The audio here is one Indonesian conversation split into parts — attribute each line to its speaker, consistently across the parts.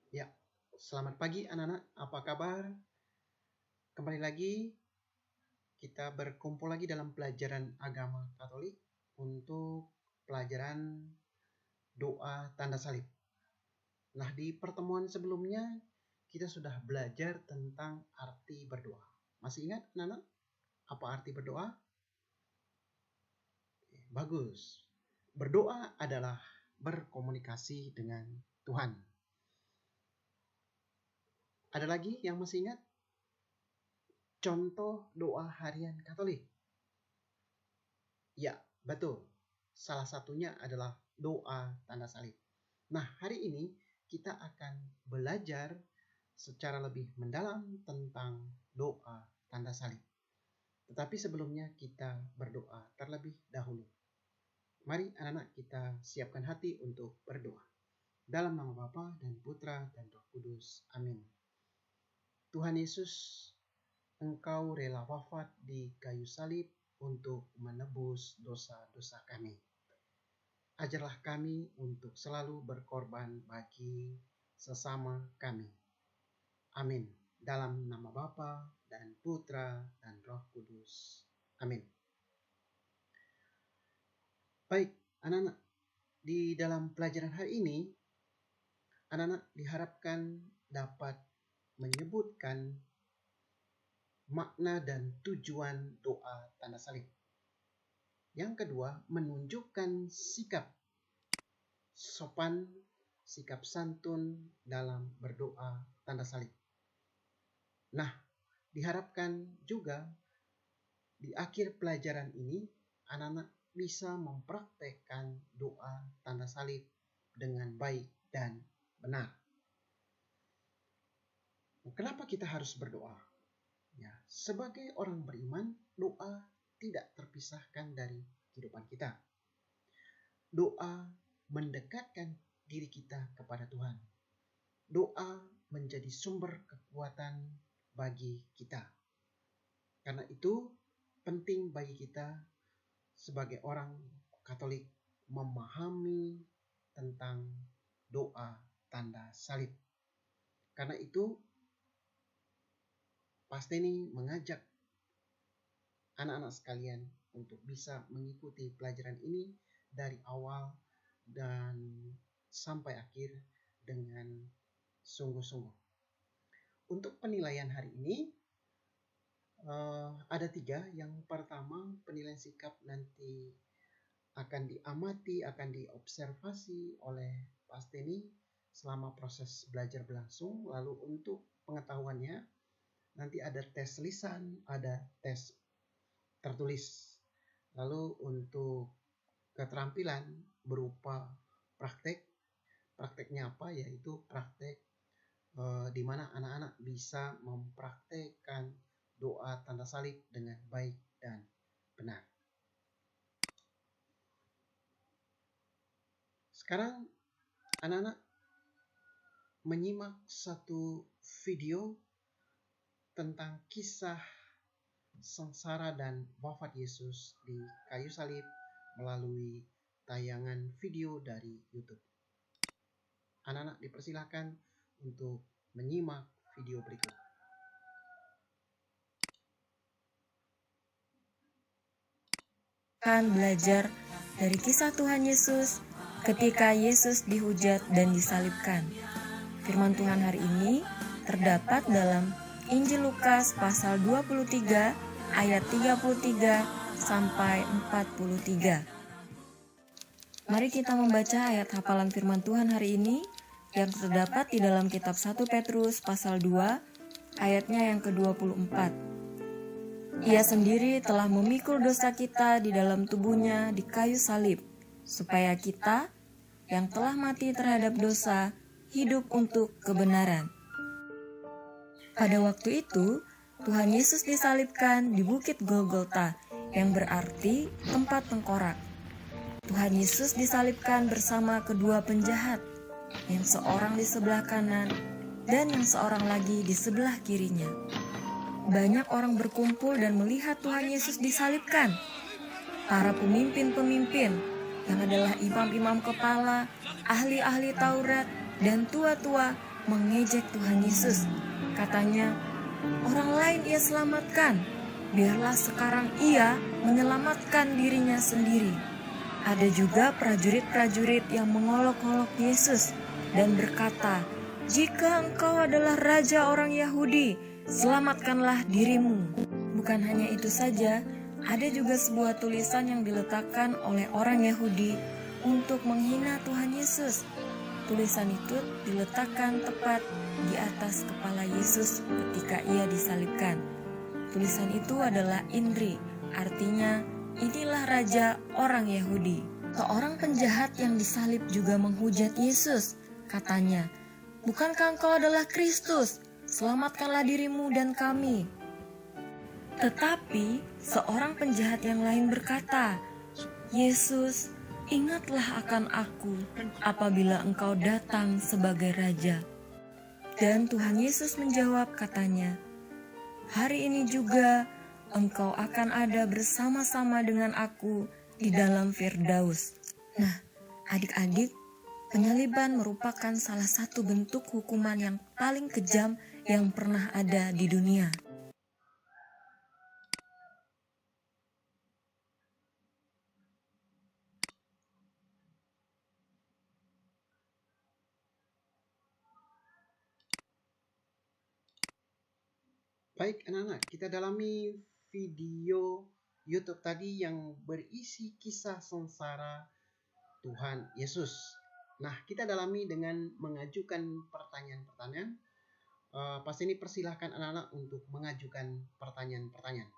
Speaker 1: Ya, selamat pagi anak-anak. Apa kabar? Kembali lagi kita berkumpul lagi dalam pelajaran agama Katolik untuk pelajaran doa tanda salib. Nah, di pertemuan sebelumnya kita sudah belajar tentang arti berdoa. Masih ingat anak-anak apa arti berdoa? Bagus. Berdoa adalah berkomunikasi dengan Tuhan. Ada lagi yang masih ingat? Contoh doa harian Katolik. Ya, betul. Salah satunya adalah doa tanda salib. Nah, hari ini kita akan belajar secara lebih mendalam tentang doa tanda salib. Tetapi sebelumnya kita berdoa terlebih dahulu. Mari anak-anak kita siapkan hati untuk berdoa. Dalam nama Bapa dan Putra dan Roh Kudus. Amin. Tuhan Yesus, Engkau rela wafat di kayu salib untuk menebus dosa-dosa kami. Ajarlah kami untuk selalu berkorban bagi sesama kami. Amin. Dalam nama Bapa dan Putra dan Roh Kudus. Amin. Baik, anak-anak, di dalam pelajaran hari ini, anak-anak diharapkan dapat menyebutkan makna dan tujuan doa tanda salib. Yang kedua, menunjukkan sikap sopan, sikap santun dalam berdoa tanda salib. Nah, diharapkan juga di akhir pelajaran ini anak-anak bisa mempraktekkan doa tanda salib dengan baik dan benar. Kenapa kita harus berdoa? Ya, sebagai orang beriman, doa tidak terpisahkan dari kehidupan kita. Doa mendekatkan diri kita kepada Tuhan. Doa menjadi sumber kekuatan bagi kita. Karena itu penting bagi kita sebagai orang Katolik memahami tentang doa tanda salib. Karena itu Pasteni mengajak anak-anak sekalian untuk bisa mengikuti pelajaran ini dari awal dan sampai akhir dengan sungguh-sungguh. Untuk penilaian hari ini ada 3. Yang pertama, penilaian sikap nanti akan diamati, akan diobservasi oleh Pasteni selama proses belajar berlangsung. Lalu untuk pengetahuannya nanti ada tes lisan, ada tes tertulis. Lalu untuk keterampilan berupa praktek. Prakteknya apa? Yaitu praktek di mana anak-anak bisa mempraktekkan doa tanda salib dengan baik dan benar. Sekarang anak-anak menyimak satu video tentang kisah sengsara dan wafat Yesus di kayu salib melalui tayangan video dari YouTube. Anak-anak dipersilakan untuk menyimak video berikut.
Speaker 2: Akan belajar dari kisah Tuhan Yesus ketika Yesus dihujat dan disalibkan. Firman Tuhan hari ini terdapat dalam Injil Lukas pasal 23 ayat 33 sampai 43. Mari kita membaca ayat hafalan firman Tuhan hari ini yang terdapat di dalam kitab 1 Petrus pasal 2 ayatnya yang ke-24. Ia sendiri telah memikul dosa kita di dalam tubuhnya di kayu salib, supaya kita yang telah mati terhadap dosa hidup untuk kebenaran. Pada waktu itu, Tuhan Yesus disalibkan di Bukit Golgota, yang berarti tempat tengkorak. Tuhan Yesus disalibkan bersama kedua penjahat, yang seorang di sebelah kanan dan yang seorang lagi di sebelah kirinya. Banyak orang berkumpul dan melihat Tuhan Yesus disalibkan. Para pemimpin-pemimpin yang adalah imam-imam kepala, ahli-ahli Taurat, dan tua-tua mengejek Tuhan Yesus. Katanya, orang lain ia selamatkan, biarlah sekarang ia menyelamatkan dirinya sendiri. Ada juga prajurit-prajurit yang mengolok-olok Yesus dan berkata, "Jika engkau adalah raja orang Yahudi, selamatkanlah dirimu." Bukan hanya itu saja, ada juga sebuah tulisan yang diletakkan oleh orang Yahudi untuk menghina Tuhan Yesus. Tulisan itu diletakkan tepat di atas kepala Yesus ketika ia disalibkan. Tulisan itu adalah Indri, artinya inilah raja orang Yahudi. Seorang penjahat yang disalib juga menghujat Yesus. Katanya, "Bukankah engkau adalah Kristus? Selamatkanlah dirimu dan kami." Tetapi seorang penjahat yang lain berkata, "Yesus, ingatlah akan aku apabila engkau datang sebagai raja." Dan Tuhan Yesus menjawab katanya, "Hari ini juga engkau akan ada bersama-sama dengan aku di dalam Firdaus." Nah, adik-adik, penyaliban merupakan salah satu bentuk hukuman yang paling kejam yang pernah ada di dunia.
Speaker 1: Baik anak-anak, kita dalami video YouTube tadi yang berisi kisah sengsara Tuhan Yesus. Nah, kita dalami dengan mengajukan pertanyaan-pertanyaan. Pas ini persilahkan anak-anak untuk mengajukan pertanyaan-pertanyaan.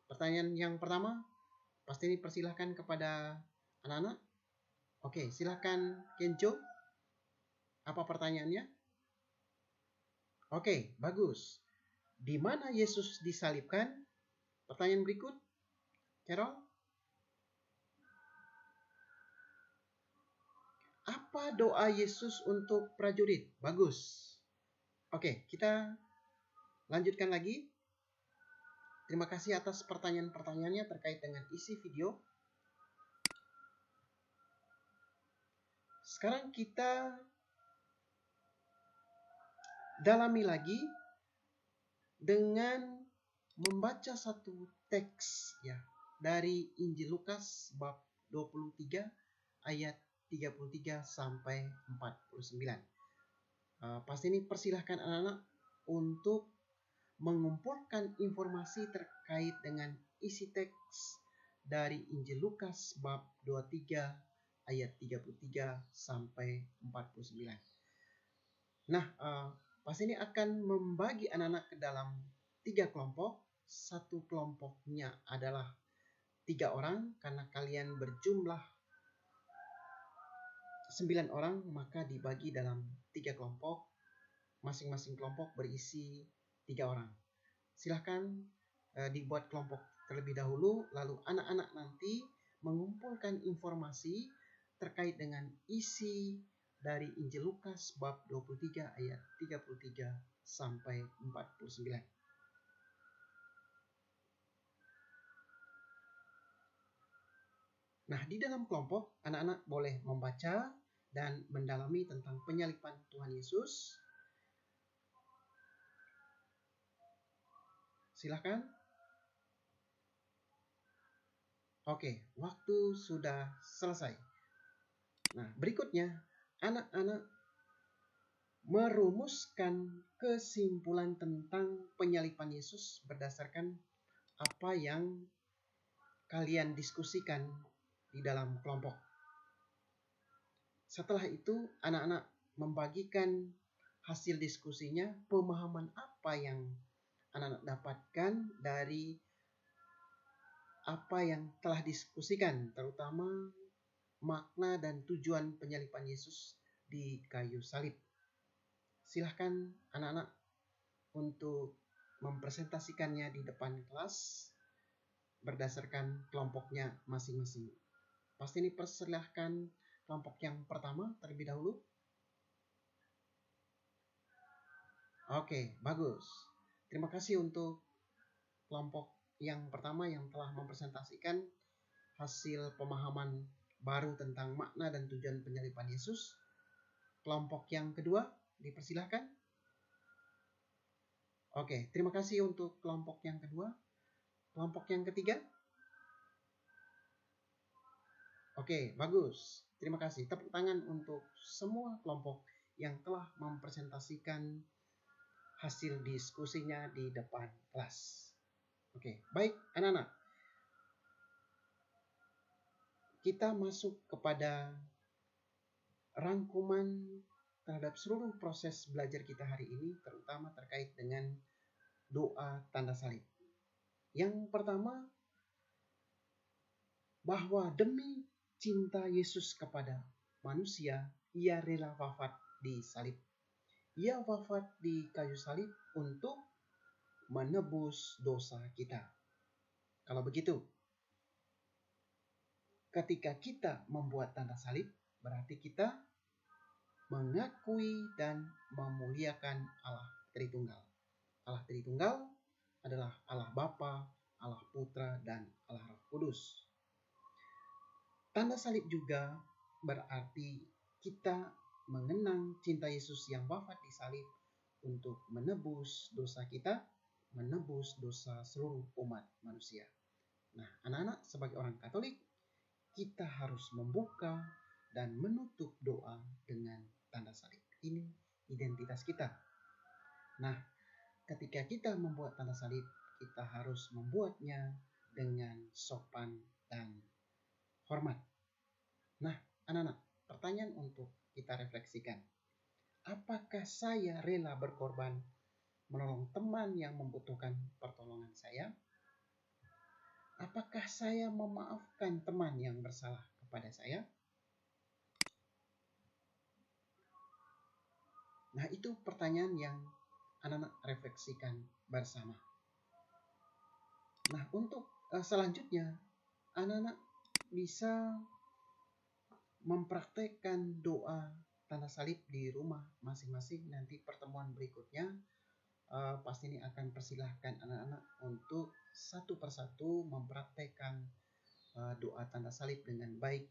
Speaker 1: Pertanyaan yang pertama, pasti ini persilahkan kepada anak-anak. Oke, silahkan Kenjo. Apa pertanyaannya? Oke, bagus. Di mana Yesus disalibkan? Pertanyaan berikut, Carol. Apa doa Yesus untuk prajurit? Bagus. Oke, kita lanjutkan lagi. Terima kasih atas pertanyaan-pertanyaannya terkait dengan isi video. Sekarang kita dalami lagi dengan membaca satu teks ya dari Injil Lukas bab 23 ayat 33 sampai 49. Pas ini persilahkan anak-anak untuk mengumpulkan informasi terkait dengan isi teks dari Injil Lukas bab 23 ayat 33 sampai 49. Nah, pas ini akan membagi anak-anak ke dalam 3 kelompok. Satu kelompoknya adalah 3 orang, karena kalian berjumlah 9 orang, maka dibagi dalam 3 kelompok. Masing-masing kelompok berisi 3 orang. Silahkan dibuat kelompok terlebih dahulu, lalu anak-anak nanti mengumpulkan informasi terkait dengan isi dari Injil Lukas bab 23 ayat 33 sampai 49. Nah, di dalam kelompok anak-anak boleh membaca dan mendalami tentang penyaliban Tuhan Yesus. Silakan. Oke, waktu sudah selesai. Nah, berikutnya anak-anak merumuskan kesimpulan tentang penyaliban Yesus berdasarkan apa yang kalian diskusikan di dalam kelompok. Setelah itu, anak-anak membagikan hasil diskusinya, pemahaman apa yang anak-anak dapatkan dari apa yang telah diskusikan, terutama makna dan tujuan penyaliban Yesus di kayu salib. Silahkan anak-anak untuk mempresentasikannya di depan kelas berdasarkan kelompoknya masing-masing. Pasti ini persilahkan kelompok yang pertama terlebih dahulu. Oke, bagus. Terima kasih untuk kelompok yang pertama yang telah mempresentasikan hasil pemahaman baru tentang makna dan tujuan penyaliban Yesus. Kelompok yang kedua, dipersilahkan. Oke, terima kasih untuk kelompok yang kedua. Kelompok yang ketiga? Oke, bagus. Terima kasih. Tepuk tangan untuk semua kelompok yang telah mempresentasikan hasil diskusinya di depan kelas. Oke, baik anak-anak. Kita masuk kepada rangkuman terhadap seluruh proses belajar kita hari ini, terutama terkait dengan doa tanda salib. Yang pertama, bahwa demi cinta Yesus kepada manusia, ia rela wafat di salib. Ia wafat di kayu salib untuk menebus dosa kita. Kalau begitu, ketika kita membuat tanda salib, berarti kita mengakui dan memuliakan Allah Tritunggal. Allah Tritunggal adalah Allah Bapa, Allah Putra, dan Allah Roh Kudus. Tanda salib juga berarti kita mengenang cinta Yesus yang wafat di salib untuk menebus dosa kita, menebus dosa seluruh umat manusia. Nah, anak-anak sebagai orang Katolik, kita harus membuka dan menutup doa dengan tanda salib. Ini identitas kita. Nah, ketika kita membuat tanda salib, kita harus membuatnya dengan sopan dan hormat. Nah, anak-anak, pertanyaan untuk kita refleksikan. Apakah saya rela berkorban menolong teman yang membutuhkan pertolongan saya? Apakah saya memaafkan teman yang bersalah kepada saya? Nah, itu pertanyaan yang anak-anak refleksikan bersama. Nah, untuk selanjutnya, anak-anak bisa mempraktekkan doa tanda salib di rumah masing-masing. Nanti pertemuan berikutnya pasti ini akan persilahkan anak-anak untuk satu persatu mempraktekkan doa tanda salib dengan baik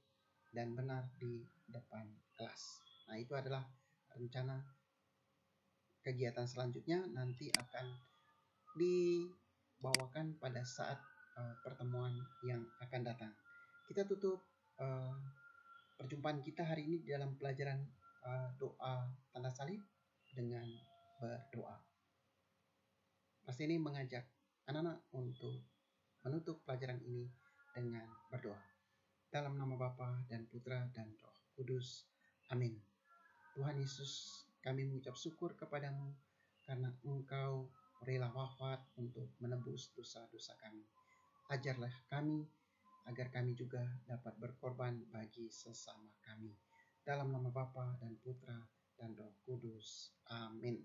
Speaker 1: dan benar di depan kelas. Nah, itu adalah rencana kegiatan selanjutnya, nanti akan dibawakan pada saat pertemuan yang akan datang. Kita tutup perjumpaan kita hari ini di dalam pelajaran doa tanda salib dengan berdoa. Pasti ini mengajak anak-anak untuk menutup pelajaran ini dengan berdoa. Dalam nama Bapa dan Putra dan Roh Kudus. Amin. Tuhan Yesus, kami mengucap syukur kepadamu karena Engkau rela wafat untuk menebus dosa-dosa kami. Ajarlah kami agar kami juga dapat berkorban bagi sesama kami. Dalam nama Bapa dan Putra dan Roh Kudus. Amin.